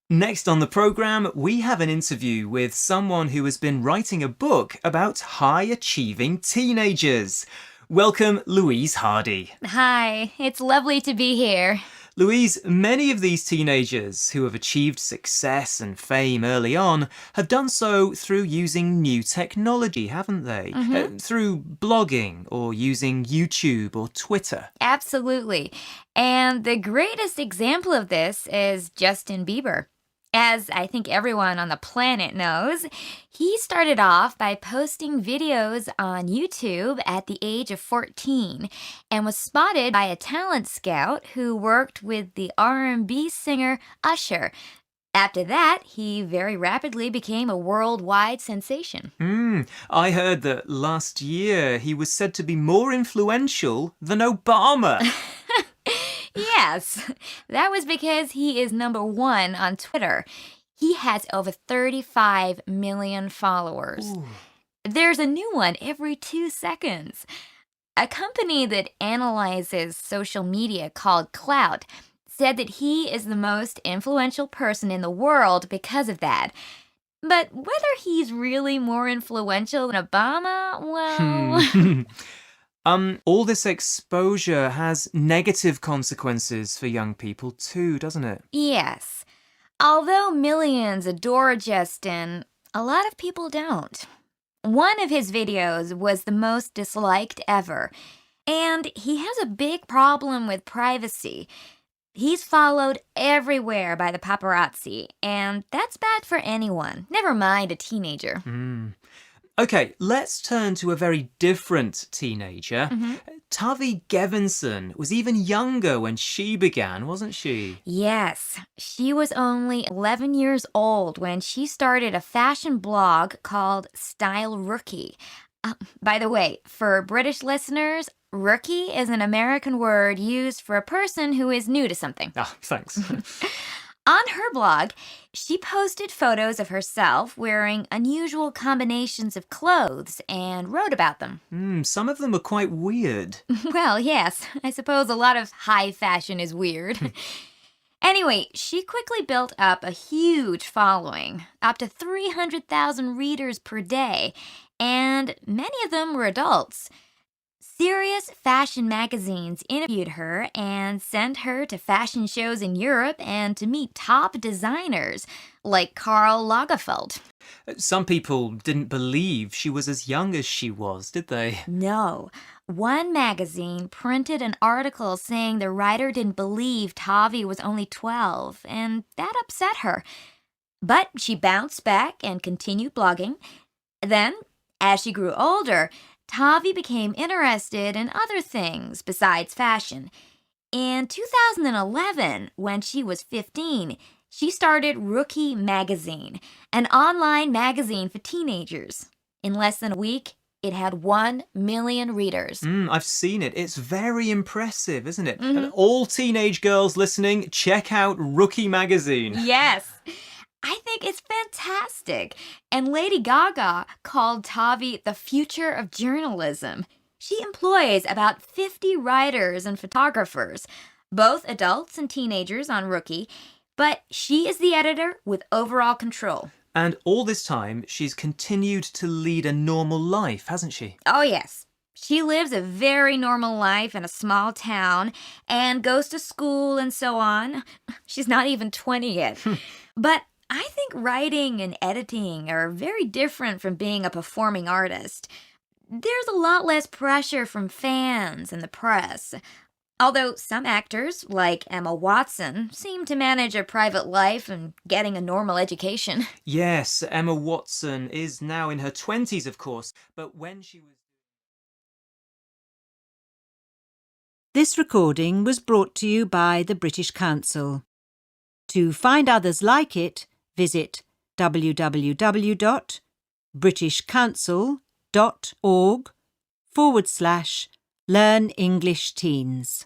Next on the programme, we have an interview with someone who has been writing a book about high-achieving teenagers. Welcome, Louise Hardy. Hi, it's lovely to be here. Louise, many of these teenagers who have achieved success and fame early on have done so through using new technology, haven't they? Through blogging or using YouTube or Twitter. Absolutely. And the greatest example of this is Justin Bieber. As I think everyone on the planet knows, he started off by posting videos on YouTube at the age of 14 and was spotted by a talent scout who worked with the R&B singer Usher. After that, he very rapidly became a worldwide sensation. I heard that last year he was said to be more influential than Obama. Yes, that was because he is number one on Twitter. He has over 35 million followers. Ooh. There's a new one every 2 seconds. A company that analyzes social media called Clout said that he is the most influential person in the world because of that. But whether he's really more influential than Obama, well... All this exposure has negative consequences for young people too, doesn't it? Yes. Although millions adore Justin, a lot of people don't. One of his videos was the most disliked ever, and he has a big problem with privacy. He's followed everywhere by the paparazzi, and that's bad for anyone, never mind a teenager. Okay, let's turn to a very different teenager. Tavi Gevinson was even younger when she began, wasn't she? Yes, she was only 11 years old when she started a fashion blog called Style Rookie. By the way, for British listeners, rookie is an American word used for a person who is new to something. Ah, thanks. On her blog, she posted photos of herself wearing unusual combinations of clothes and wrote about them. Some of them are quite weird. Well, yes, I suppose a lot of high fashion is weird. Anyway, she quickly built up a huge following, up to 300,000 readers per day, and many of them were adults. Serious fashion magazines interviewed her and sent her to fashion shows in Europe and to meet top designers like Karl Lagerfeld. Some people didn't believe she was as young as she was, did they? No. One magazine printed an article saying the writer didn't believe Tavi was only 12, and that upset her. But she bounced back and continued blogging. Then, as she grew older, Tavi became interested in other things besides fashion. In 2011, when she was 15, she started Rookie Magazine, an online magazine for teenagers. In less than a week, it had 1 million readers. I've seen it. It's very impressive, isn't it? And all teenage girls listening, check out Rookie Magazine. Yes. I think it's fantastic. And Lady Gaga called Tavi the future of journalism. She employs about 50 writers and photographers, both adults and teenagers on Rookie, but she is the editor with overall control. And all this time, she's continued to lead a normal life, hasn't she? Oh, yes. She lives a very normal life in a small town and goes to school and so on. She's not even 20 yet. But I think writing and editing are very different from being a performing artist. There's a lot less pressure from fans and the press. Although some actors, like Emma Watson, seem to manage a private life and getting a normal education. Yes, Emma Watson is now in her 20s, of course, but when she was... This recording was brought to you by the British Council. To find others like it, visit www.britishcouncil.org/Learn English Teens.